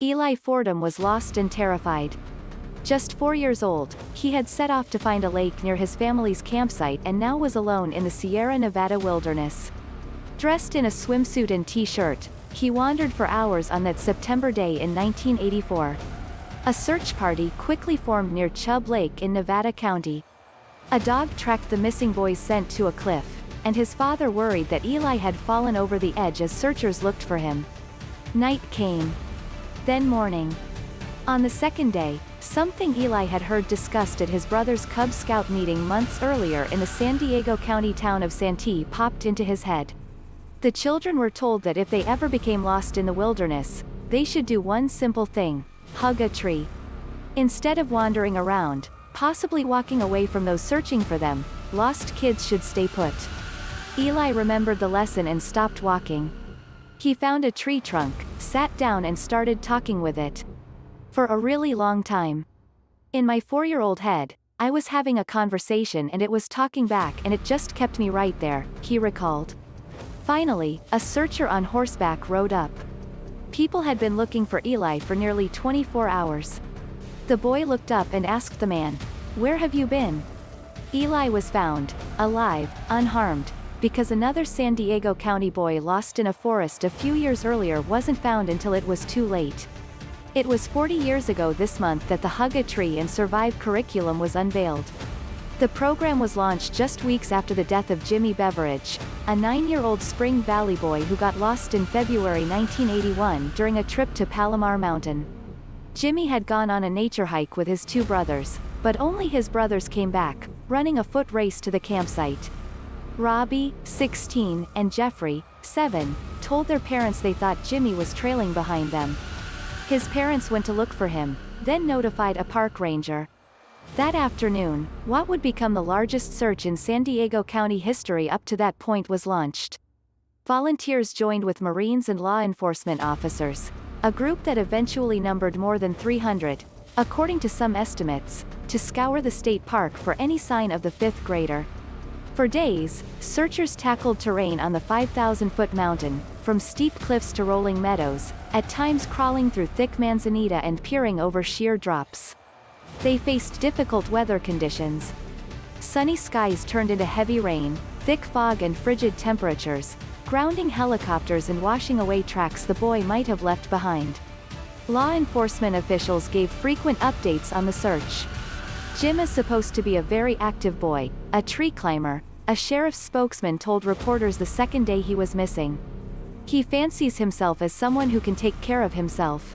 Eli Fordham was lost and terrified. Just 4 years old, he had set off to find a lake near his family's campsite and now was alone in the Sierra Nevada wilderness. Dressed in a swimsuit and t-shirt, he wandered for hours on that September day in 1984. A search party quickly formed near Chubb Lake in Nevada County. A dog tracked the missing boy's scent to a cliff, and his father worried that Eli had fallen over the edge as searchers looked for him. Night came. Then morning. On the second day, something Eli had heard discussed at his brother's Cub Scout meeting months earlier in the San Diego County town of Santee popped into his head. The children were told that if they ever became lost in the wilderness, they should do one simple thing: hug a tree. Instead of wandering around, possibly walking away from those searching for them, lost kids should stay put. Eli remembered the lesson and stopped walking. He found a tree trunk, sat down and started talking with it. For a really long time. In my 4-year-old head, I was having a conversation and it was talking back and it just kept me right there, he recalled. Finally, a searcher on horseback rode up. People had been looking for Eli for nearly 24 hours. The boy looked up and asked the man, "Where have you been?" Eli was found, alive, unharmed, because another San Diego County boy lost in a forest a few years earlier wasn't found until it was too late. It was 40 years ago this month that the Hug a Tree and Survive curriculum was unveiled. The program was launched just weeks after the death of Jimmy Beveridge, a 9-year-old Spring Valley boy who got lost in February 1981 during a trip to Palomar Mountain. Jimmy had gone on a nature hike with his 2 brothers, but only his brothers came back, running a foot race to the campsite. Robbie, 16, and Jeffrey, 7, told their parents they thought Jimmy was trailing behind them. His parents went to look for him, then notified a park ranger. That afternoon, what would become the largest search in San Diego County history up to that point was launched. Volunteers joined with Marines and law enforcement officers, a group that eventually numbered more than 300, according to some estimates, to scour the state park for any sign of the 5th grader. For days, searchers tackled terrain on the 5,000-foot mountain, from steep cliffs to rolling meadows, at times crawling through thick manzanita and peering over sheer drops. They faced difficult weather conditions. Sunny skies turned into heavy rain, thick fog and frigid temperatures, grounding helicopters and washing away tracks the boy might have left behind. Law enforcement officials gave frequent updates on the search. Jim is supposed to be a very active boy, a tree climber, a sheriff's spokesman told reporters the second day he was missing. He fancies himself as someone who can take care of himself.